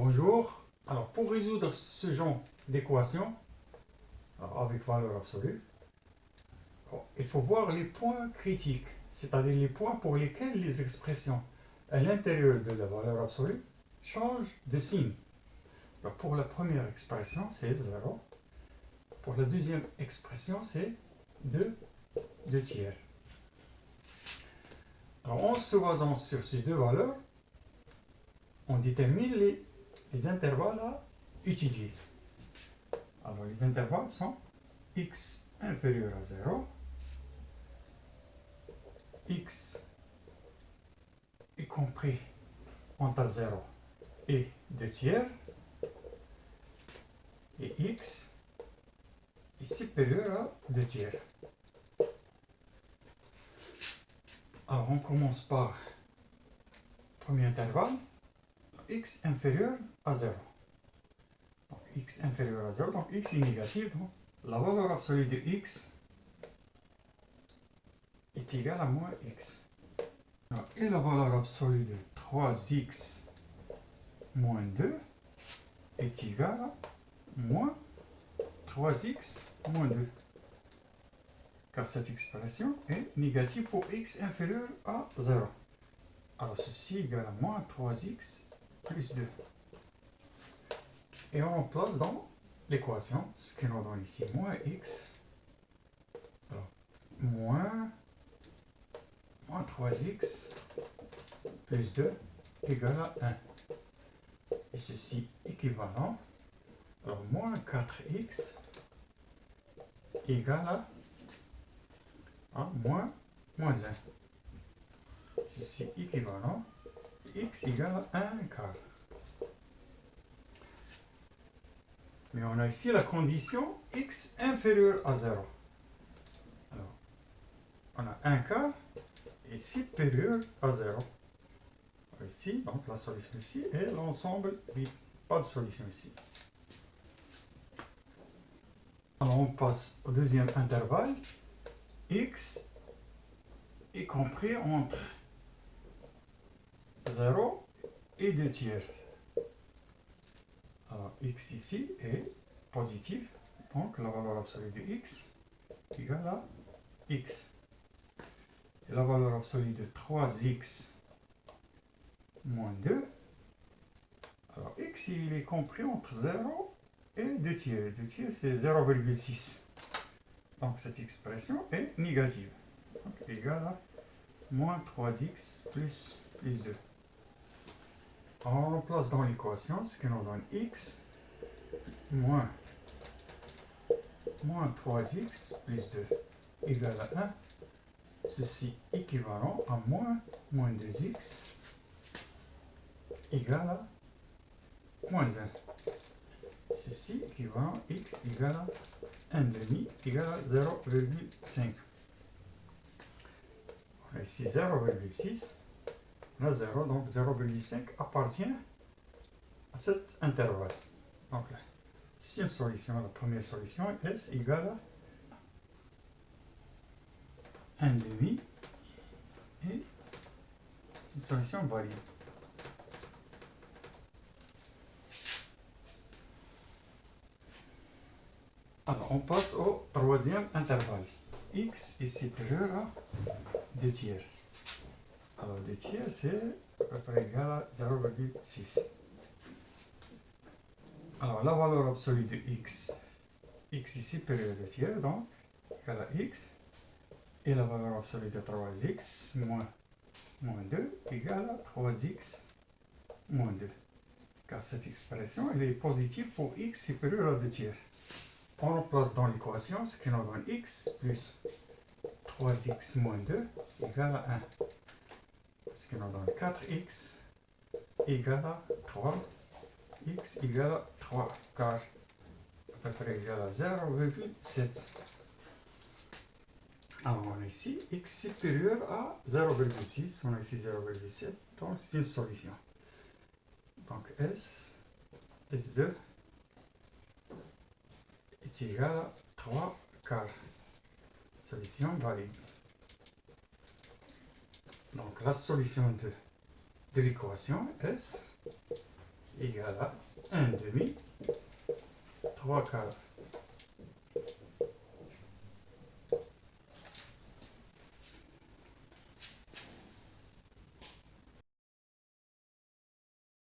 Bonjour. Alors, pour résoudre ce genre d'équation avec valeur absolue, il faut voir les points critiques, c'est-à-dire les points pour lesquels les expressions à l'intérieur de la valeur absolue changent de signe. Alors, pour la première expression, c'est 0. Pour la deuxième expression, c'est 2 tiers. Alors, en se basant sur ces deux valeurs, on détermine les intervalles à étudier. Alors, les intervalles sont x inférieur à 0, x y compris entre 0 et 2 tiers, et x est supérieur à 2 tiers. Alors, on commence par le premier intervalle, x inférieur à 0. Donc, x inférieur à 0, donc x est négatif, donc la valeur absolue de x est égale à moins x. Alors, et la valeur absolue de 3x moins 2 est égale à moins 3x moins 2. Car cette expression est négative pour x inférieur à 0. Alors ceci est égal à moins 3x plus 2. Et on remplace dans l'équation, ce qui nous donne ici moins x, alors, moins 3x plus 2 égale à 1. Et ceci équivalent, alors moins 4x égale à moins 1. Ceci équivalent, x égale à 1 quart. Mais on a ici la condition x inférieur à 0. Alors, on a 1 quart est supérieur à 0. Ici, donc la solution ici est l'ensemble, pas de solution ici. Alors on passe au deuxième intervalle, x est compris entre 0 et 2 tiers. Alors x ici est positif, donc la valeur absolue de x est égale à x. Et la valeur absolue de 3x moins 2, alors x il est compris entre 0 et 2 tiers. 2 tiers c'est 0,6. Donc cette expression est négative. Donc égale à moins 3x plus 2. Alors on remplace dans l'équation ce qui nous donne x moins 3x plus 2 égale à 1. Ceci équivalent à moins 2x égale à moins 1. Ceci équivalent x égale à 1 demi égale à 0,5. On a ici 0,6. On a 0, donc 0,5 appartient à cet intervalle. Donc là, c'est une solution, la première solution, S égale à 1 demi et c'est une solution valide. Alors, on passe au troisième intervalle. X est supérieur à 2 tiers. Alors, 2 tiers, c'est à peu près égal à 0,6. Alors, la valeur absolue de x est supérieur à 2 tiers, donc égal à x. Et la valeur absolue de 3x moins 2 égale à 3x moins 2. Car cette expression elle est positive pour x supérieur à 2 tiers. On remplace dans l'équation ce qui nous donne x plus 3x moins 2 égale à 1. Ce qui nous donne 4x égale à 3. X égale à 3 car à peu près égal à 0,7. Alors on a ici x supérieur à 0,6. On a ici 0,7. Donc c'est une solution. Donc S2 est égal à 3 quarts. Solution valide. Donc la solution de l'équation S égale à 1 demi. 3 quarts